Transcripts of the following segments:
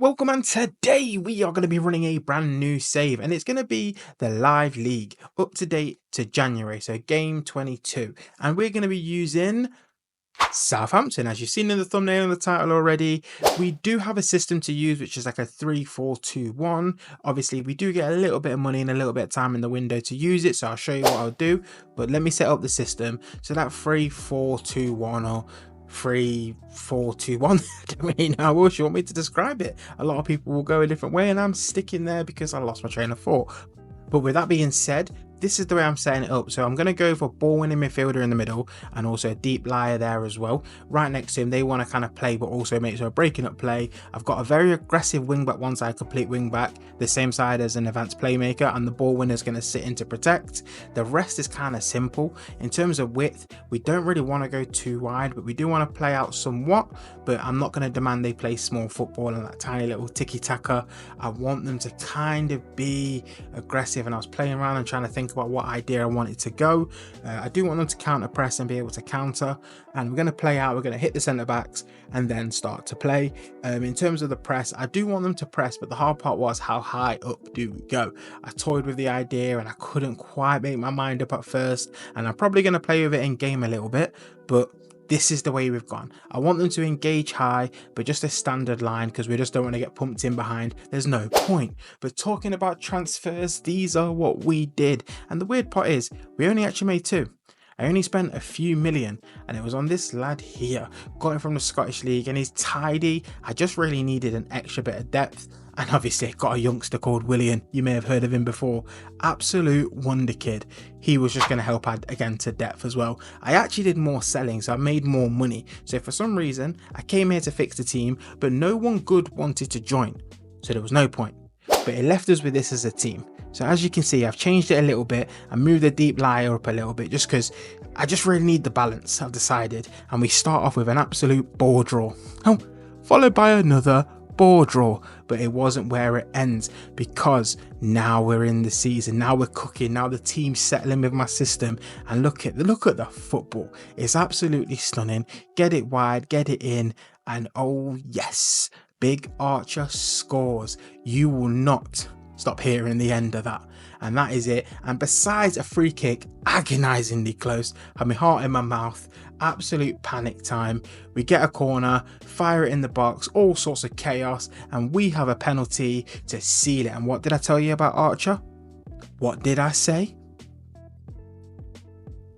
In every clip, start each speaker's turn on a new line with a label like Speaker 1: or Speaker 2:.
Speaker 1: Welcome, and today we are going to be running a brand new save, and it's going to be the live league up to date to January, so game 22, and we're going to be using Southampton. As you've seen in the thumbnail and the title already, we do have a system to use which is like a 3-4-2-1. Obviously we do get a little bit of money and a little bit of time in the window to use it, so I'll show you what I'll do, but let me set up the system. So that 3-4-2-1 or 3-4-2-1, I don't really know how else you want me to describe it. A lot of people will go a different way, and I'm sticking there because I lost my train of thought. But with that being said, this is the way I'm setting it up. So I'm going to go for ball winning midfielder in the middle and also a deep liar there as well. Right next to him, they want to kind of play but also make sure breaking up play. I've got a very aggressive wing back, one side complete wing back, the same side as an advanced playmaker, and the ball winner is going to sit in to protect. The rest is kind of simple. In terms of width, we don't really want to go too wide, but we do want to play out somewhat, but I'm not going to demand they play small football and that tiny little tiki-taka. I want them to kind of be aggressive, and I was playing around and trying to think about what idea I wanted to go. I do want them to counter press and be able to counter, and we're going to play out, we're going to hit the centre backs and then start to play. In terms of the press, I do want them to press, but the hard part was how high up do we go. I toyed with the idea and I couldn't quite make my mind up at first, and I'm probably going to play with it in game a little bit, but this is the way we've gone. I want them to engage high, but just a standard line because we just don't want to get pumped in behind. There's no point. But talking about transfers, these are what we did. And the weird part is we only actually made two. I only spent a few million, and it was on this lad here. Got him from the Scottish League, and he's tidy. I just really needed an extra bit of depth. And obviously I got a youngster called William. You may have heard of him before. Absolute wonder kid. He was just going to help add again to depth as well. I actually did more selling, so I made more money. So for some reason I came here to fix the team, but no one good wanted to join, so there was no point. But it left us with this as a team. So as you can see, I've changed it a little bit. I moved the deep liar up a little bit just because I just really need the balance, I've decided. And we start off with an absolute ball draw. Oh, followed by another ball draw, but it wasn't where it ends, because now we're in the season, now we're cooking, now the team's settling with my system, and look at the football. It's absolutely stunning. Get it wide, get it in, and oh yes, Big Archer scores. You will not stop hearing the end of that, and that is it. And besides a free kick, agonizingly close, had my heart in my mouth, absolute panic time. We get a corner, fire it in the box, all sorts of chaos, and we have a penalty to seal it. And what did I tell you about Archer? What did I say?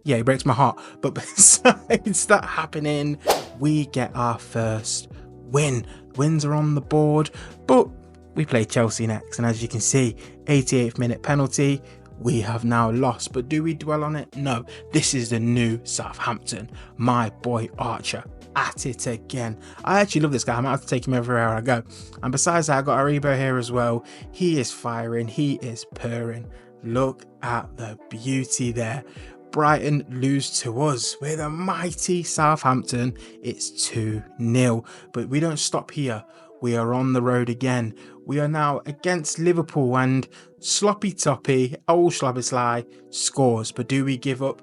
Speaker 1: Yeah, it breaks my heart. But besides that happening, we get our first win. Wins are on the board, but we play Chelsea next, and as you can see, 88th minute penalty. We have now lost, but do we dwell on it? No, this is the new Southampton. My boy Archer at it again. I actually love this guy. I might have to take him everywhere I go. And besides that, I got Aribo here as well. He is firing, he is purring. Look at the beauty there. Brighton lose to us with a mighty Southampton. It's 2-0, but we don't stop here. We are on the road again. We are now against Liverpool, and Sloppy Toppy, old Slobbersley, scores. But do we give up?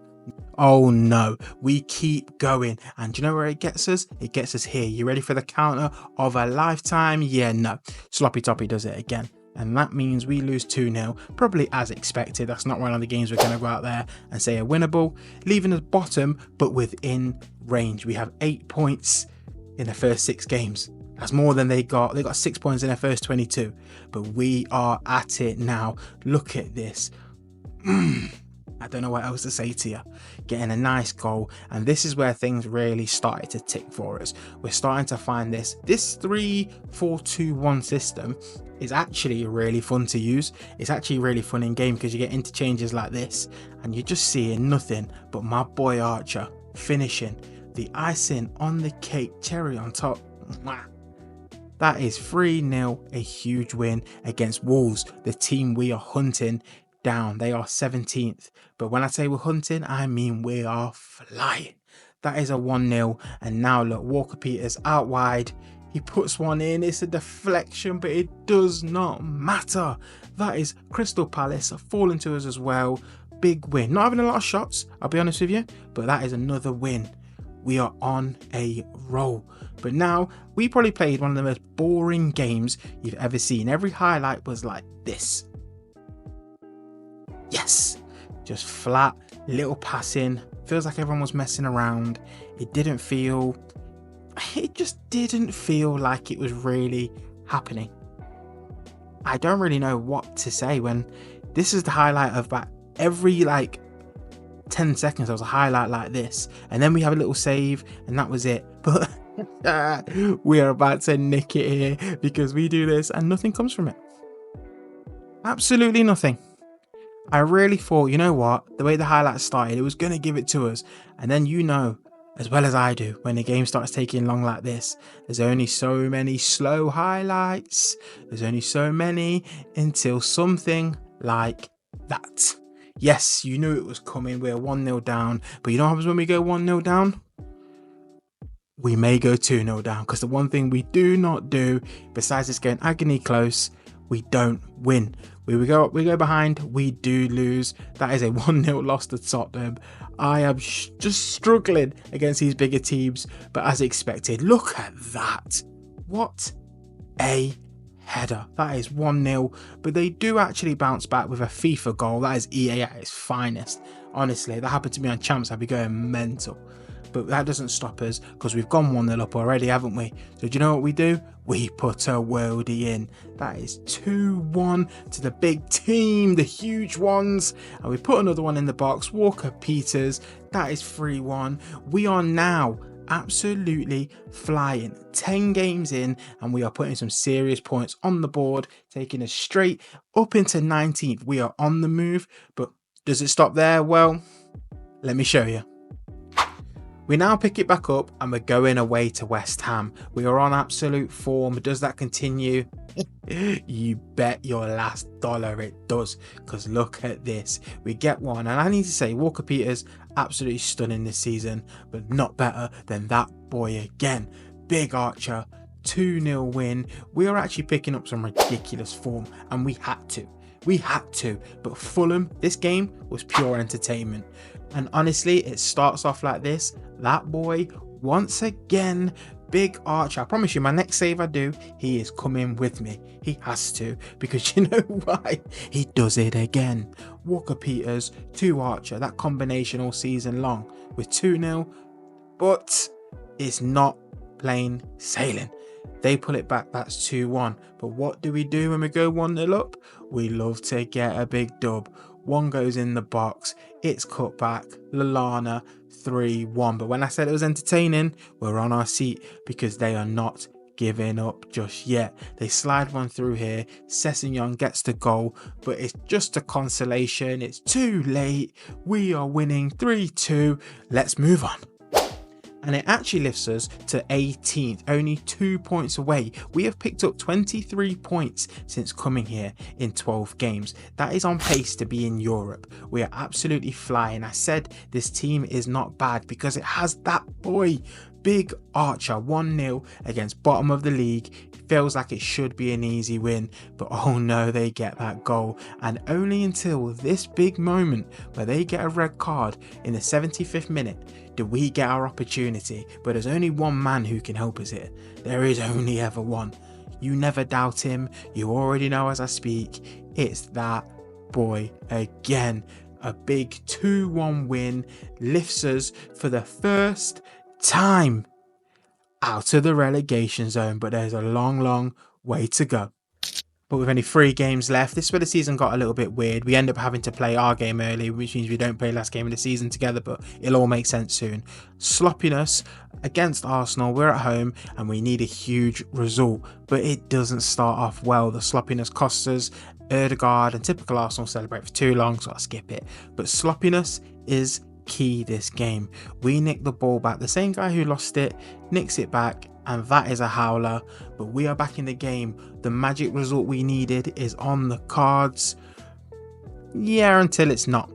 Speaker 1: Oh no, we keep going. And do you know where it gets us? It gets us here. You ready for the counter of a lifetime? Yeah, no. Sloppy Toppy does it again. And that means we lose 2-0, probably as expected. That's not one of the games we're going to go out there and say are winnable, leaving us bottom, but within range. We have 8 points in the first 6 games. That's more than they got. They got 6 points in their first 22, but we are at it now. Look at this. I don't know what else to say to you. Getting a nice goal, and this is where things really started to tick for us. We're starting to find this 3-4-2-1 system is actually really fun to use. It's actually really fun in game because you get interchanges like this, and you're just seeing nothing but my boy Archer finishing the icing on the cake, cherry on top. That is 3-0, a huge win against Wolves, the team we are hunting down. They are 17th, but when I say we're hunting, I mean we are flying. That is a 1-0, and now look, Walker Peters out wide. He puts one in. It's a deflection, but it does not matter. That is Crystal Palace falling to us as well. Big win. Not having a lot of shots, I'll be honest with you, but that is another win. We are on a roll. But now we probably played one of the most boring games you've ever seen. Every highlight was like this. Yes, just flat, little passing. Feels like everyone was messing around. It just didn't feel like it was really happening. I don't really know what to say when this is the highlight of about every 10 seconds. There was a highlight like this, and then we have a little save, and that was it. But we are about to nick it here because we do this and nothing comes from it. Absolutely nothing. I really thought, you know what, the way the highlights started, it was going to give it to us. And then, you know, as well as I do, when the game starts taking long like this, there's only so many slow highlights. There's only so many until something like that. Yes, you knew it was coming. We're 1-0 down. But you know what happens when we go 1-0 down? We may go 2-0 down, because the one thing we do not do, besides just going agony close, we don't win. We go behind, we do lose. That is a 1-0 loss to Tottenham. I am just struggling against these bigger teams, but as expected, look at that. What a header. That is 1-0, but they do actually bounce back with a FIFA goal. That is EA at its finest. Honestly, that happened to me on Champs, I'd be going mental. But that doesn't stop us, because we've gone 1-0 up already, haven't we? So do you know what we do? We put a worldie in. That is 2-1 to the big team, the huge ones. And we put another one in the box, Walker Peters. That is 3-1. We are now absolutely flying. 10 games in, and we are putting some serious points on the board, taking us straight up into 19th. We are on the move, but does it stop there? Well, let me show you. We now pick it back up and we're going away to West Ham. We are on absolute form. Does that continue? You bet your last dollar it does, because look at this. We get one, and I need to say, Walker Peters, absolutely stunning this season, but not better than that boy again. Big Archer, 2-0 win. We are actually picking up some ridiculous form, and we had to. But Fulham, this game was pure entertainment. And honestly, it starts off like this. That boy, once again, Big Archer. I promise you, my next save I do, he is coming with me. He has to, because you know why? He does it again. Walker Peters to Archer, that combination all season long with 2-0. But it's not plain sailing. They pull it back, that's 2-1. But what do we do when we go 1-0 up? We love to get a big dub. One goes in the box, it's cut back, Lallana, 3-1. But when I said it was entertaining, we're on our seat, because they are not giving up just yet. They slide one through here, Sessegnon gets the goal, but it's just a consolation. It's too late. We are winning 3-2. Let's move on. And it actually lifts us to 18th, only 2 points away. We have picked up 23 points since coming here in 12 games. That is on pace to be in Europe. We are absolutely flying. I said this team is not bad because it has that boy, Big Archer. 1-0 against bottom of the league. Feels like it should be an easy win, but oh no, they get that goal. And only until this big moment where they get a red card in the 75th minute do we get our opportunity. But there's only one man who can help us here. There is only ever one. You never doubt him. You already know as I speak. It's that boy again. A big 2-1 win lifts us for the first time out of the relegation zone, but there's a long way to go. But with only 3 games left, this is where the season got a little bit weird. We end up having to play our game early, which means we don't play last game of the season together, but it'll all make sense soon. Sloppiness against Arsenal. We're at home and we need a huge result, but it doesn't start off well. The sloppiness costs us. Ødegaard and typical Arsenal celebrate for too long, so I'll skip it. But sloppiness is key this game. We nick the ball back. The same guy who lost it nicks it back, and that is a howler. But we are back in the game. The magic result we needed is on the cards. Yeah, until it's not.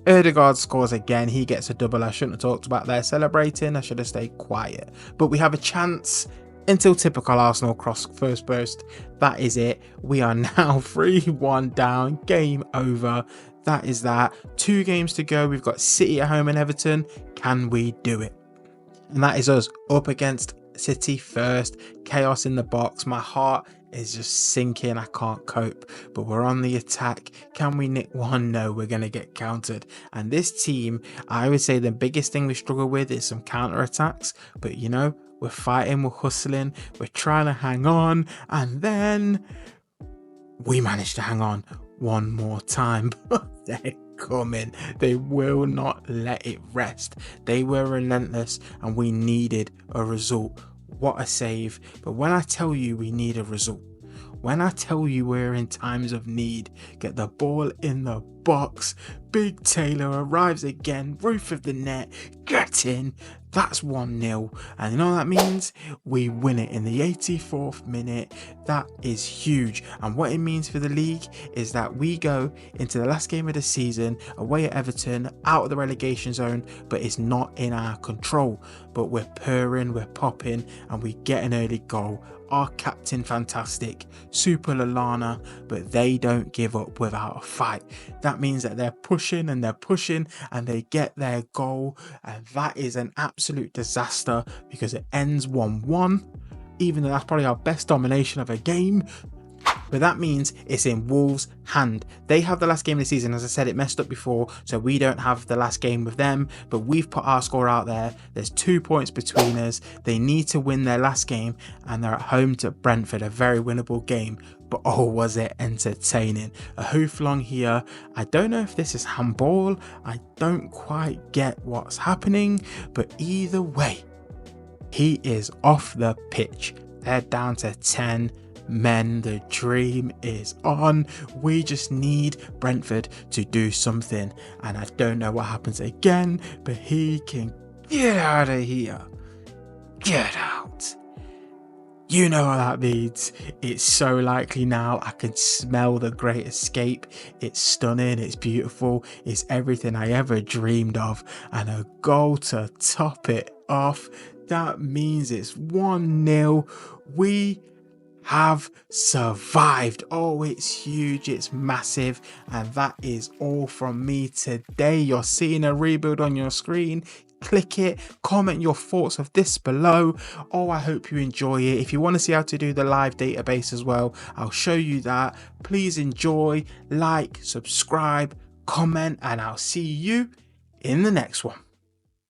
Speaker 1: Ødegaard scores again. He gets a double. I shouldn't have talked about there celebrating. I should have stayed quiet. But we have a chance until typical Arsenal cross first post. That is it. We are now 3-1 down. Game over. That is that. 2 games to go. We've got City at home and Everton. Can we do it? And that is us up against City first, chaos in the box. My heart is just sinking. I can't cope, but we're on the attack. Can we nick one? No, we're going to get countered. And this team, I would say the biggest thing we struggle with is some counter attacks, but you know, we're fighting, we're hustling, we're trying to hang on, and then we managed to hang on one more time. But they're coming. They will not let it rest. They were relentless and we needed a result. What a save. But when I tell you we need a result, when I tell you we're in times of need, get the ball in the box, Big Taylor arrives again, roof of the net, get in, that's 1-0, and you know what that means? We win it in the 84th minute. That is huge, and what it means for the league is that we go into the last game of the season away at Everton, out of the relegation zone, but it's not in our control. But we're purring, we're popping, and we get an early goal. Our captain fantastic, Super Lallana, but they don't give up without a fight. That means that they're pushing and they're pushing and they get their goal, and that is an absolute disaster because it ends 1-1, even though that's probably our best domination of a game. But that means it's in Wolves' hand. They have the last game of the season. As I said, it messed up before, so we don't have the last game with them, but we've put our score out there. There's 2 points between us. They need to win their last game, and they're at home to Brentford, a very winnable game. But oh, was it entertaining. A hooflong here. I don't know if this is handball. I don't quite get what's happening, but either way, he is off the pitch. They're down to 10 men. The dream is on. We just need Brentford to do something, and I don't know what happens again, but he can get out of here. Get out. You know what that means. It's so likely now. I can smell the great escape. It's stunning, it's beautiful, it's everything I ever dreamed of, and a goal to top it off. That means it's 1-0. We have survived. Oh, it's huge, it's massive, and that is all from me today. You're seeing a rebuild on your screen. Click it, comment your thoughts of this below. Oh, I hope you enjoy it. If you want to see how to do the live database as well, I'll show you that. Please enjoy, like, subscribe, comment, and I'll see you in the next one.